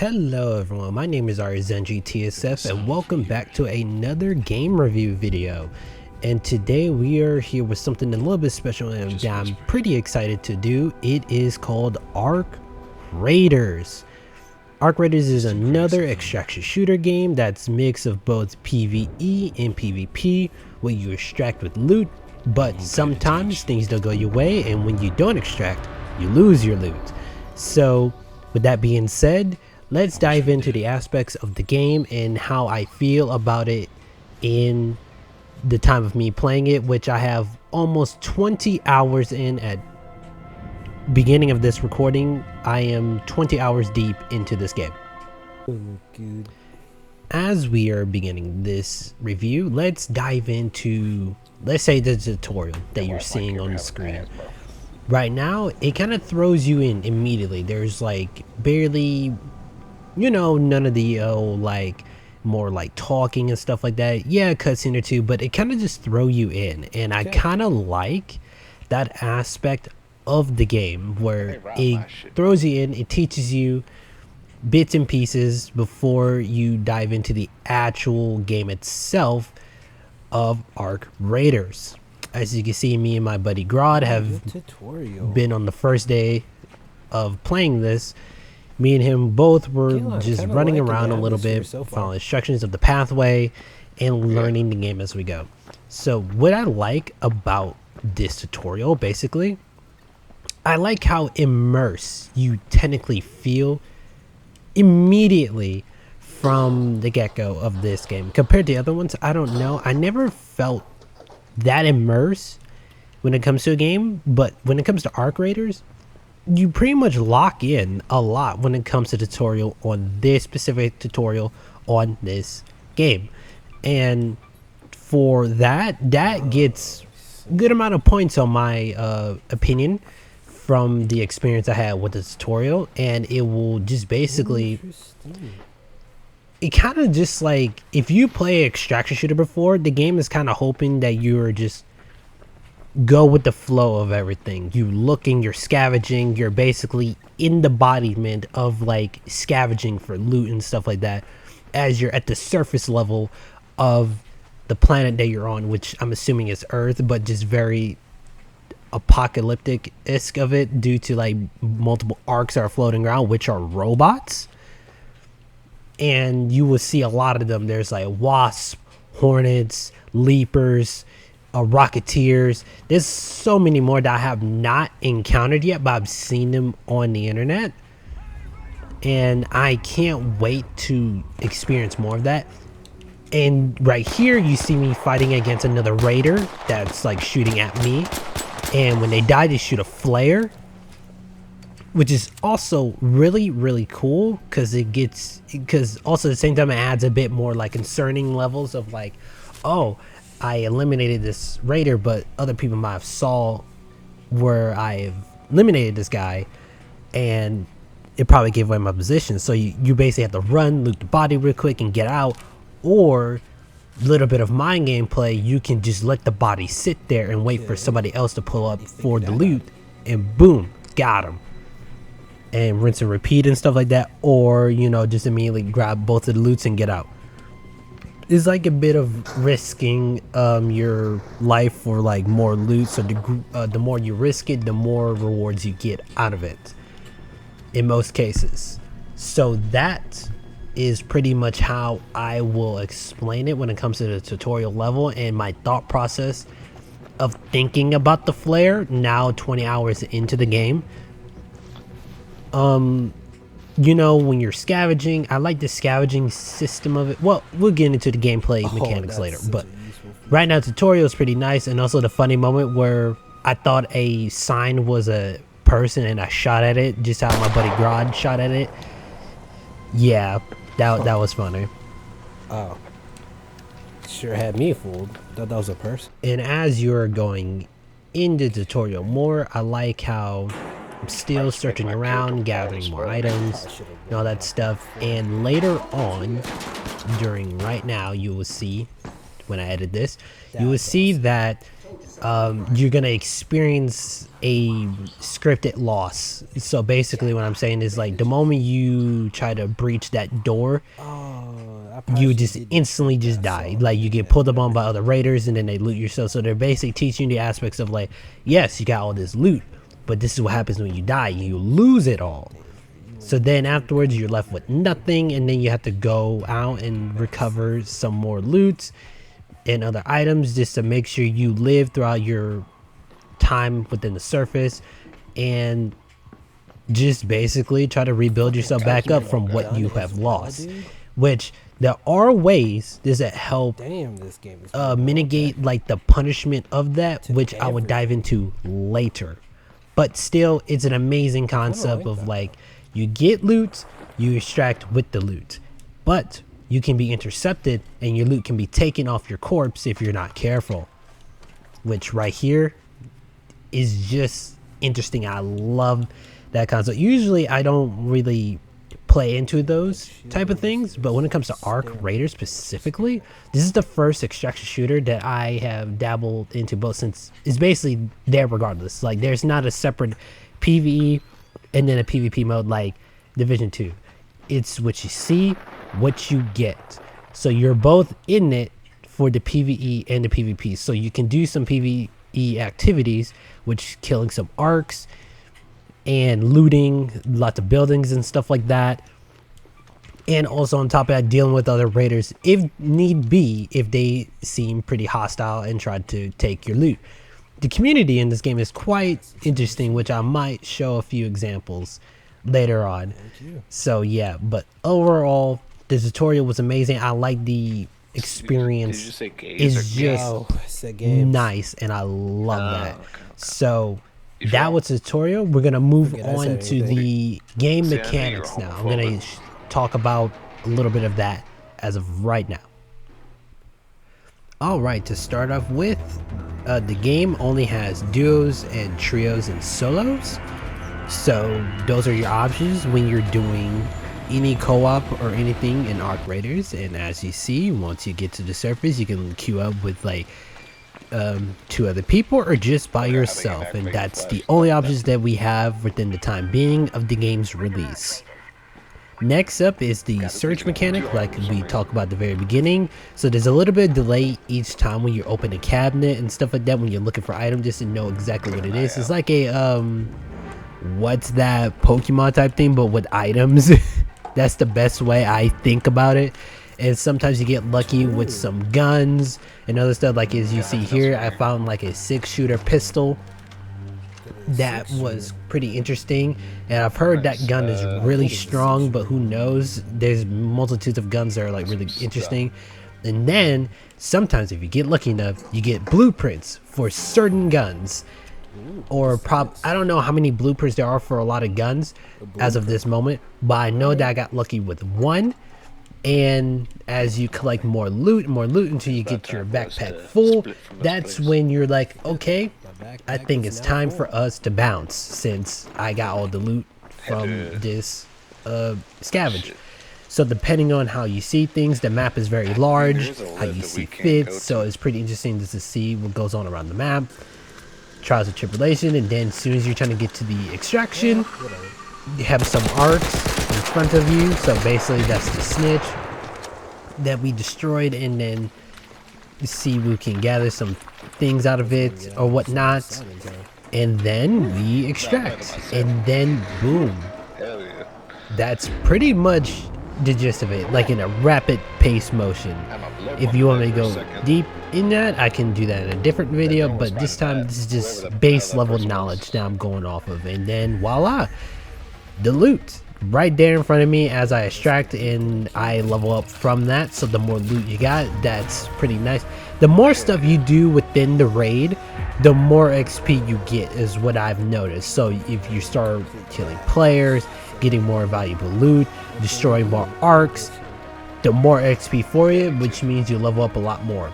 Hello everyone, my name is ArizenjiTSF and welcome back to another game review video. And today we are here with something a little bit special and that I'm pretty excited to do. It is called Arc Raiders. Arc Raiders is another extraction shooter game that's a mix of both PvE and PvP, where you extract with loot, but sometimes things don't go your way, and when you don't extract, you lose your loot. So with that being said, let's dive into the aspects of the game and how I feel about it in the time of me playing it, which I have almost 20 hours in. At beginning of this recording, I am 20 hours deep into this game. As we are beginning this review, let's dive into, let's say, the tutorial that you're seeing on the screen. Right now, it kind of throws you in immediately. There's like barely, you know, none of the like more like talking and stuff like that. Yeah, a cutscene or two, but it kind of just throw you in, and I kind of like that aspect of the game where it throws you in. It teaches you bits and pieces before you dive into the actual game itself of Arc Raiders. As you can see, me and my buddy Grodd have been on the first day of playing this. Me and him both were just running around a little bit, following instructions of the pathway and learning the game as we go. So what I like about this tutorial, basically, I like how immersed you technically feel immediately from the get-go of this game. Compared to the other ones, I don't know. I never felt that immersed when it comes to a game, but when it comes to Arc Raiders, you pretty much lock in a lot when it comes to tutorial on this specific tutorial on this game. And for that gets a good amount of points on my opinion from the experience I had with the tutorial. And it will just basically, it kind of just like, if you play extraction shooter before, the game is kind of hoping that you're just go with the flow of everything. You looking, you're scavenging, you're basically in the embodiment of like scavenging for loot and stuff like that as you're at the surface level of the planet that you're on, which I'm assuming is Earth, but just very apocalyptic-esque of it due to like multiple arcs that are floating around, which are robots. And you will see a lot of them. There's like wasps, hornets, leapers, rocketeers. There's so many more that I have not encountered yet, but I've seen them on the internet, and I can't wait to experience more of that. And right here you see me fighting against another raider that's like shooting at me, and when they die they shoot a flare, which is also really cool because also at the same time it adds a bit more like concerning levels of like, oh, I eliminated this raider, but other people might have saw where I've eliminated this guy, and it probably gave away my position. So you basically have to run, loot the body real quick and get out, or a little bit of mind gameplay, you can just let the body sit there and wait for somebody else to pull up for the loot, and boom, got him. And rinse and repeat and stuff like that, or, you know, just immediately grab both of the loots and get out. It's like a bit of risking your life for like more loot, so the more you risk it, the more rewards you get out of it in most cases. So that is pretty much how I will explain it when it comes to the tutorial level and my thought process of thinking about the flare now 20 hours into the game. You know, when you're scavenging, I like the scavenging system of it. Well, we'll get into the gameplay mechanics later, but right now the tutorial is pretty nice. And also the funny moment where I thought a sign was a person and I shot at it, just how my buddy Grodd shot at it. Yeah, that was funny. Oh, sure had me fooled. Thought that was a person. And as you're going into the tutorial more, I like how I'm still searching around, gathering more items and all that stuff. And later on, during right now, you will see, when I edit this, you will see that you're gonna experience a scripted loss. So basically what I'm saying is, like, the moment you try to breach that door, you just instantly just die. Like, you get pulled up on by other raiders and then they loot yourself. So they're basically teaching you the aspects of, like, yes, you got all this loot, but this is what happens when you die. You lose it all. So then afterwards you're left with nothing, and then you have to go out and recover some more loot and other items just to make sure you live throughout your time within the surface, and just basically try to rebuild yourself back up from what you have lost. Which there are ways that help mitigate like the punishment of that, which I would dive into later. But still, it's an amazing concept of, like, you get loot, you extract with the loot, but you can be intercepted and your loot can be taken off your corpse if you're not careful, which right here is just interesting. I love that concept. Usually I don't really play into those type of things, but when it comes to Arc Raiders specifically, this is the first extraction shooter that I have dabbled into both, since it's basically there regardless. Like, there's not a separate PvE and then a PvP mode like Division 2. It's what you see, what you get. So you're both in it for the PvE and the PvP. So you can do some PvE activities, which killing some arcs and looting lots of buildings and stuff like that. And also on top of that, dealing with other raiders if need be, if they seem pretty hostile and try to take your loot. The community in this game is quite interesting, which I might show a few examples later on. So yeah, but overall the tutorial was amazing. I like the experience. Did you say It's just nice, and I love that. Okay. So that was the tutorial. We're gonna move on to the game mechanics now. I'm gonna talk about a little bit of that as of right now. Alright, to start off with, the game only has duos and trios and solos. So those are your options when you're doing any co-op or anything in Arc Raiders. And as you see, once you get to the surface, you can queue up with like 2 other people or just by yourself, and that's the only options that we have within the time being of the game's release. Next up is the search mechanic, like we talked about at the very beginning. So there's a little bit of delay each time when you open a cabinet and stuff like that, when you're looking for items, just to know exactly what it is. It's like a what's that Pokemon type thing, but with items. That's the best way I think about it. And sometimes you get lucky with some guns and other stuff. Like as you see here, I found like a 6-shooter pistol that was pretty interesting, and I've heard that gun is really strong, but who knows, there's multitudes of guns that are like really interesting. And then sometimes if you get lucky enough, you get blueprints for certain guns, or I don't know how many blueprints there are for a lot of guns as of this moment, but I know that I got lucky with one. And as you collect more loot until you get your backpack full, that's when you're like, okay, I think it's time for us to bounce, since I got all the loot from this scavenge. So depending on how you see things, the map is very large, how you see fit, so it's pretty interesting just to see what goes on around the map. Trials of tribulation, and then as soon as you're trying to get to the extraction, you have some arcs in front of you. So basically that's the snitch that we destroyed, and then you see we can gather some things out of it or whatnot, and then we extract, and then boom. That's pretty much the gist of it, like in a rapid pace motion. If you want me to go deep in that, I can do that in a different video, but this time this is just base level knowledge that I'm going off of. And then voila, the loot right there in front of me as I extract, and I level up from that. So the more loot you got, that's pretty nice. The more stuff you do within the raid, the more XP you get, is what I've noticed. So if you start killing players, getting more valuable loot, destroying more arcs, the more XP for you, which means you level up a lot more.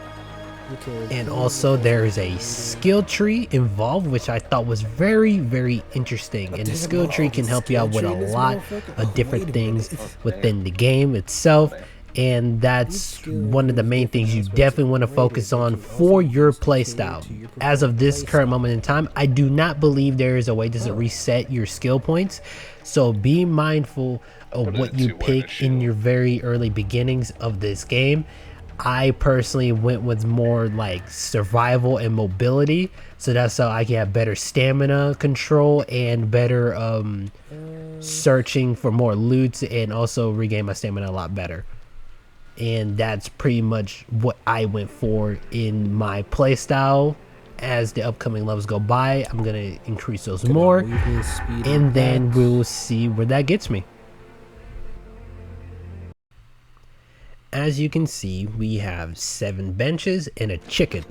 And also there's a skill tree involved, which I thought was very, very interesting. And the skill tree can help you out with a lot of different things within the game itself. And that's one of the main things you definitely want to focus on for your playstyle. As of this current moment in time, I do not believe there is a way to reset your skill points. So be mindful of what you pick in your very early beginnings of this game. I personally went with more like survival and mobility, so that's how I can have better stamina control and better searching for more loot, and also regain my stamina a lot better. And that's pretty much what I went for in my playstyle. As the upcoming levels go by, I'm gonna increase those more, and then we'll see where that gets me. As you can see, we have 7 benches and a chicken.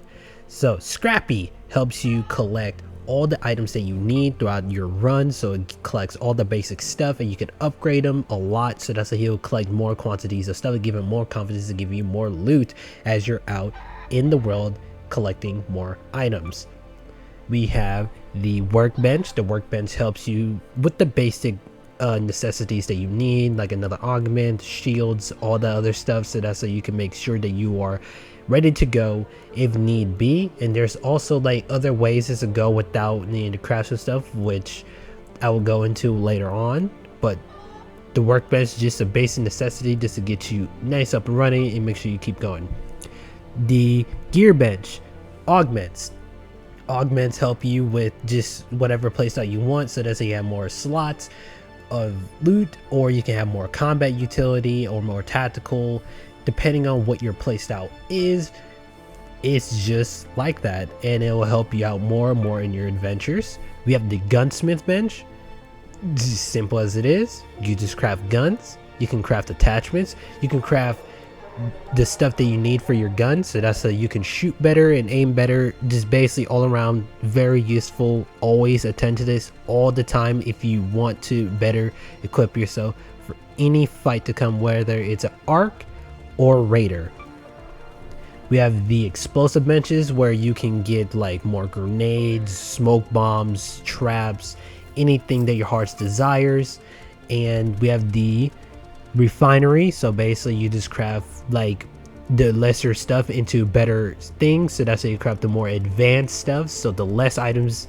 So Scrappy helps you collect all the items that you need throughout your run, so it collects all the basic stuff and you can upgrade them a lot, so that's how he'll collect more quantities of stuff to give him more confidence, to give you more loot as you're out in the world collecting more items. We have the workbench. The workbench helps you with the basic necessities that you need, like another augment, shields, all the other stuff, so that's so you can make sure that you are ready to go if need be. And there's also like other ways to go without needing to craft some stuff, which I will go into later on. But the workbench is just a basic necessity just to get you nice up and running and make sure you keep going. The gear bench, augments help you with just whatever playstyle you want, so that's how you have more slots of loot, or you can have more combat utility or more tactical, depending on what your playstyle is. It's just like that, and it will help you out more and more in your adventures. We have the gunsmith bench. Just simple as it is, you just craft guns, you can craft attachments, you can craft the stuff that you need for your gun, so that's so you can shoot better and aim better. Just basically all around very useful. Always attend to this all the time if you want to better equip yourself for any fight to come, whether it's an arc or raider. We have the explosive benches where you can get like more grenades, smoke bombs, traps, anything that your heart's desires. And we have the refinery, so basically you just craft like the lesser stuff into better things, so that's how you craft the more advanced stuff. So the less items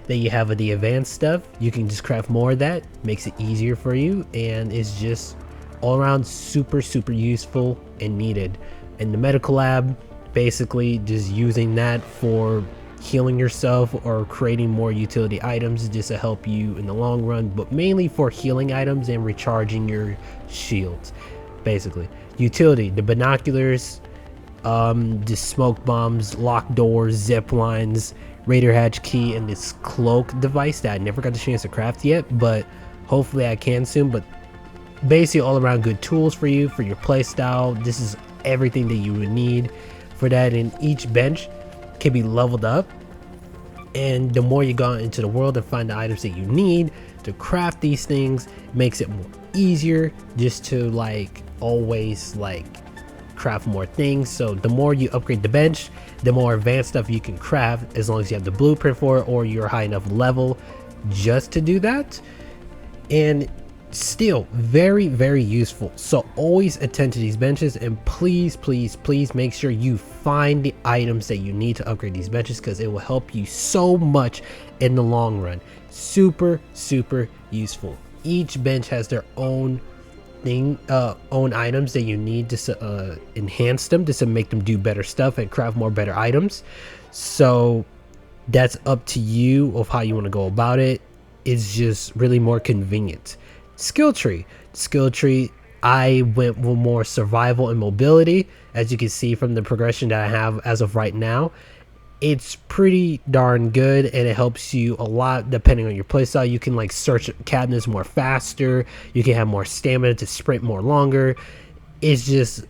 that you have of the advanced stuff, you can just craft more of that. Makes it easier for you, and it's just all around super useful and needed. And the medical lab, basically just using that for healing yourself or creating more utility items just to help you in the long run, but mainly for healing items and recharging your shields. Basically utility, the binoculars, the smoke bombs, locked doors, zip lines, raider hatch key, and this cloak device that I never got the chance to craft yet, but hopefully I can soon. But basically all around good tools for you for your play style. This is everything that you would need for that, and each bench can be leveled up, and the more you go into the world and find the items that you need to craft these things, makes it more easier just to like always like craft more things. So the more you upgrade the bench, the more advanced stuff you can craft, as long as you have the blueprint for it or you're high enough level just to do that. And still very useful, so always attend to these benches, and please make sure you find the items that you need to upgrade these benches, because it will help you so much in the long run. Super useful. Each bench has their own thing, own items that you need to enhance them, just to make them do better stuff and craft more better items. So that's up to you of how you want to go about it. It's just really more convenient. Skill tree, I went with more survival and mobility. As you can see from the progression that I have as of right now, it's pretty darn good, and it helps you a lot depending on your playstyle. You can like search cabinets more faster, you can have more stamina to sprint more longer. It's just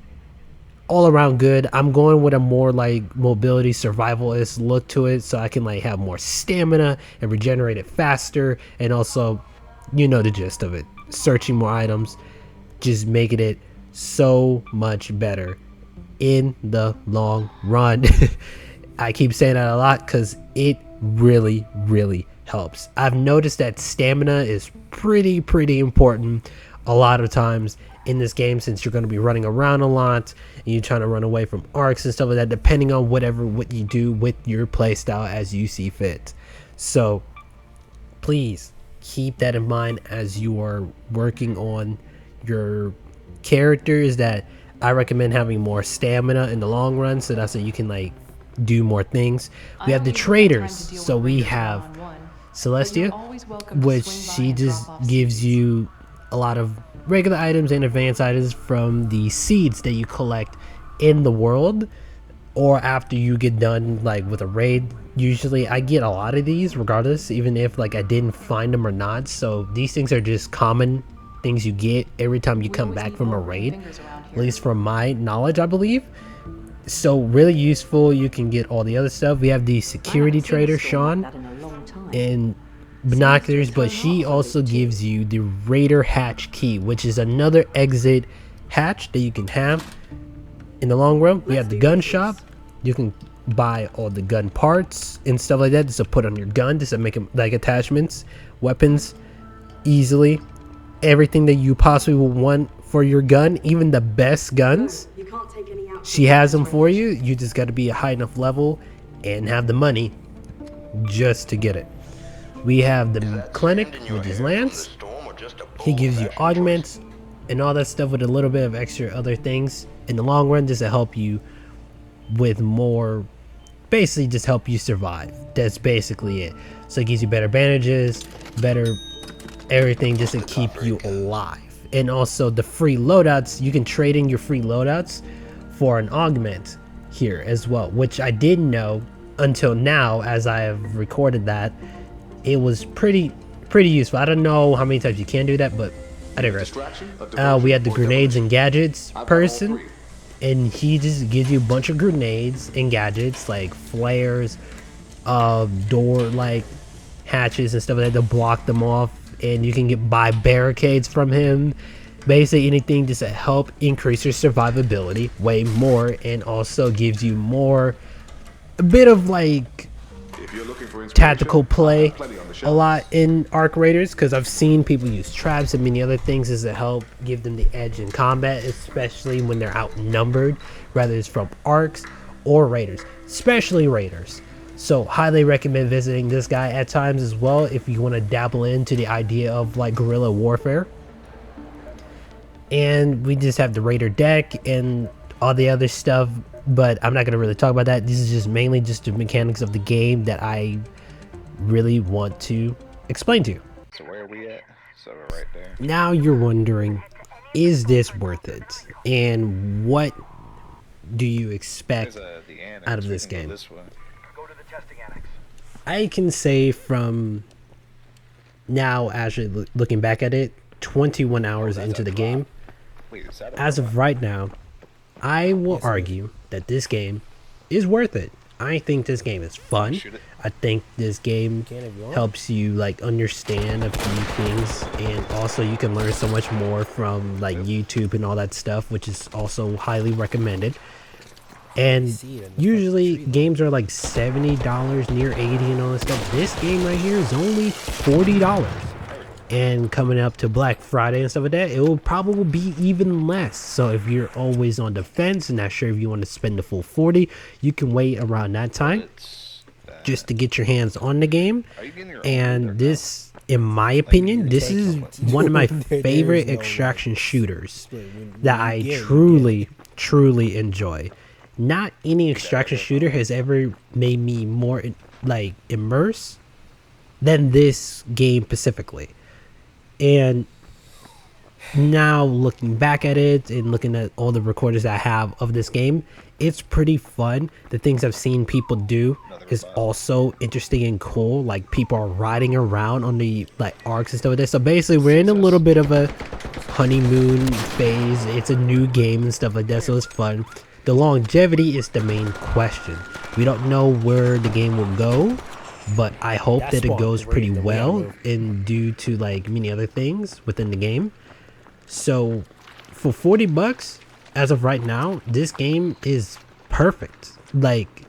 all around good. I'm going with a more like mobility survivalist look to it, so I can like have more stamina and regenerate it faster, and also, you know the gist of it, searching more items, just making it so much better in the long run. I keep saying that a lot because it really helps. I've noticed that stamina is pretty important a lot of times in this game, since you're going to be running around a lot and you're trying to run away from arcs and stuff like that, depending on what you do with your playstyle as you see fit. So please keep that in mind as you are working on your characters, that I recommend having more stamina in the long run, so that's so you can like do more things. We have the traders, so we have Celestia, which she just gives you a lot of regular items and advanced items from the seeds that you collect in the world, or after you get done like with a raid. Usually I get a lot of these regardless, even if like I didn't find them or not. So these things are just common things you get every time you come back from a raid, at least from my knowledge, I believe. So really useful. You can get all the other stuff. We have the security trader Sean and binoculars, but she also gives you the raider hatch key, which is another exit hatch that you can have in the long run. We have the gun shop. You can buy all the gun parts and stuff like that just to put on your gun, just to make them like attachments, weapons, easily. Everything that you possibly will want for your gun, even the best guns, she has them for you. You just got to be a high enough level and have the money just to get it. We have the clinic, which is Lance. He gives you augments and all that stuff with a little bit of extra other things in the long run, just to help you with more, basically just help you survive. That's basically it. So it gives you better bandages, better everything, just to keep you alive. And also the free loadouts, you can trade in your free loadouts for an augment here as well, which I didn't know until now as I have recorded that. It was pretty useful. I don't know how many times you can do that, but I digress. We had the grenades and gadgets person, and he just gives you a bunch of grenades and gadgets like flares, door like hatches and stuff like that to block them off, and you can buy barricades from him. Basically anything just to help increase your survivability way more, and also gives you more, a bit of like tactical play a lot in Arc Raiders, because I've seen people use traps and many other things as to help give them the edge in combat, especially when they're outnumbered, whether it's from Arcs or Raiders, especially Raiders. So highly recommend visiting this guy at times as well if you want to dabble into the idea of like guerrilla warfare. And we just have the Raider deck and all the other stuff, but I'm not going to really talk about that. This is just mainly just the mechanics of the game that I really want to explain to you. So where are we at? So we're right there. Now you're wondering, is this worth it? And what do you expect out of this game? I can say from now, actually looking back at it, 21 hours into the game, as of right now, I will argue that this game is worth it. I think this game is fun. I think this game helps you like understand a few things, and also you can learn so much more from like YouTube and all that stuff, which is also highly recommended. And usually games are like $70, near 80 and all that stuff. This game right here is only $40. And coming up to Black Friday and stuff like that, it will probably be even less. So if you're always on the fence and not sure if you want to spend the full 40, you can wait around that time just to get your hands on the game. And this, in my opinion, this is one of my favorite extraction shooters that I truly enjoy. Not any extraction shooter has ever made me more like immersed than this game specifically. And now looking back at it and looking at all the recordings I have of this game, it's pretty fun. The things I've seen people do is also interesting and cool. Like people are riding around on the like arcs and stuff like that. So basically we're in a little bit of a honeymoon phase. It's a new game and stuff like that, so it's fun. The longevity is the main question. We don't know where the game will go, but I hope that it goes pretty well, and due to like many other things within the game. So for $40 as of right now, this game is perfect. Like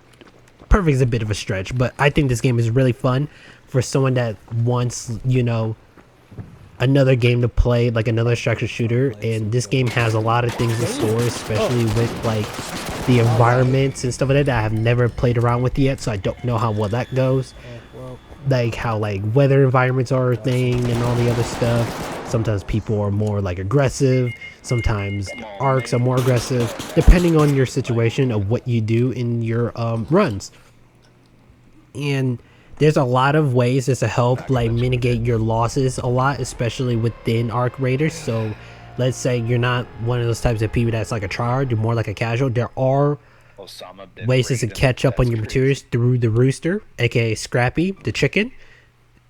perfect is a bit of a stretch, but I think this game is really fun for someone that wants, you know, another game to play, like another extraction shooter, and this game has a lot of things in store, especially with like the environments and stuff like that I have never played around with yet, so I don't know how well that goes. Like how like weather environments are a thing and all the other stuff. Sometimes people are more like aggressive, sometimes arcs are more aggressive, depending on your situation of what you do in your runs. And there's a lot of ways just to help like mitigate your losses a lot, especially within arc raiders. So let's say you're not one of those types of people that's like a tryhard, you're more like a casual. There are ways to catch up on your materials through the rooster, aka Scrappy the chicken,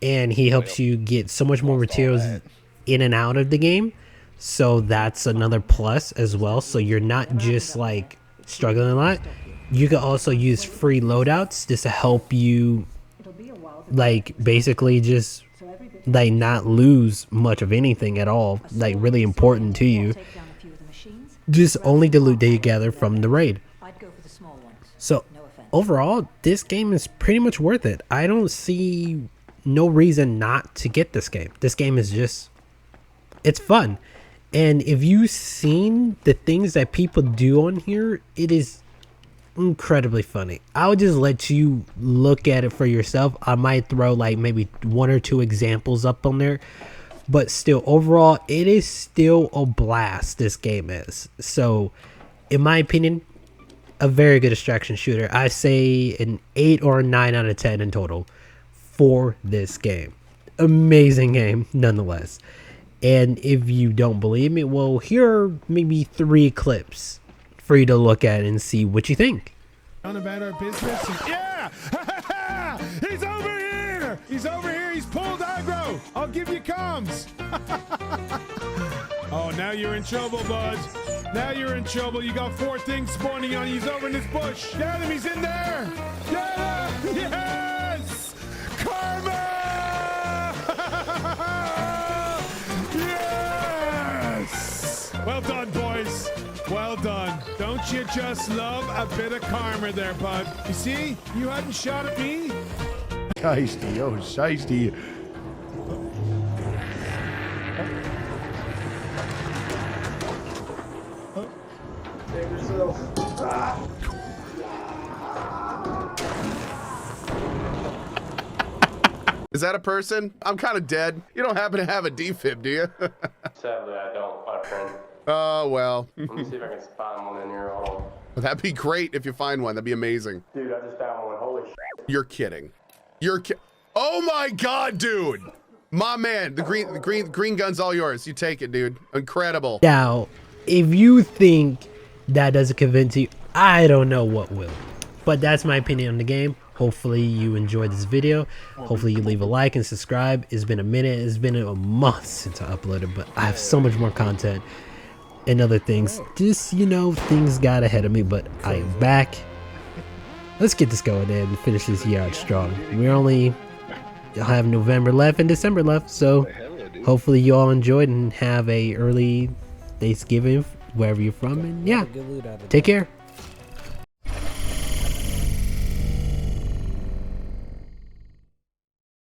and he helps you get so much more materials in and out of the game. So that's another plus as well. So you're not just like struggling a lot. You can also use free loadouts just to help you like basically just like not lose much of anything at all, like really important to you, just only the loot that you gather from the raid. So overall, this game is pretty much worth it. I don't see no reason not to get this game. This game is just, it's fun. And if you've seen the things that people do on here, it is incredibly funny. I'll just let you look at it for yourself. I might throw like maybe 1 or 2 examples up on there, but still overall it is still a blast, this game is. So in my opinion, a very good extraction shooter. I say an 8 or a 9 out of 10 in total for this game. Amazing game nonetheless. And if you don't believe me, well, here are maybe 3 clips for you to look at and see what you think. About our business. Yeah! He's over here! He's over here! He's pulled aggro! I'll give you comms! Oh, now you're in trouble, bud. Now you're in trouble. You got 4 things spawning on you. He's over in this bush. Get him! He's in there! Get him! Yes! Karma! Yes! Well done, boys. Well done. Don't you just love a bit of karma there, bud? You see? You hadn't shot at me? Shiesty, oh, shiesty. Save yourself. Is that a person? I'm kind of dead. You don't happen to have a defib, do you? Sadly, I don't, my friend. Oh, well. Let me see if I can find one in here. Hold on. That'd be great if you find one. That'd be amazing. Dude, I just found one. Holy shit. You're kidding. Oh my God, dude. My man, the green gun's all yours. You take it, dude. Incredible. Now, if you think that doesn't convince you, I don't know what will. But that's my opinion on the game. Hopefully you enjoyed this video. Hopefully you leave a like and subscribe. It's been a minute. It's been a month since I uploaded, but I have so much more content and other things. Just, you know, things got ahead of me, but I am back. Let's get this going and finish this year out strong. We only have November left and December left, so hopefully you all enjoyed and have a early Thanksgiving wherever you're from. And yeah, take care.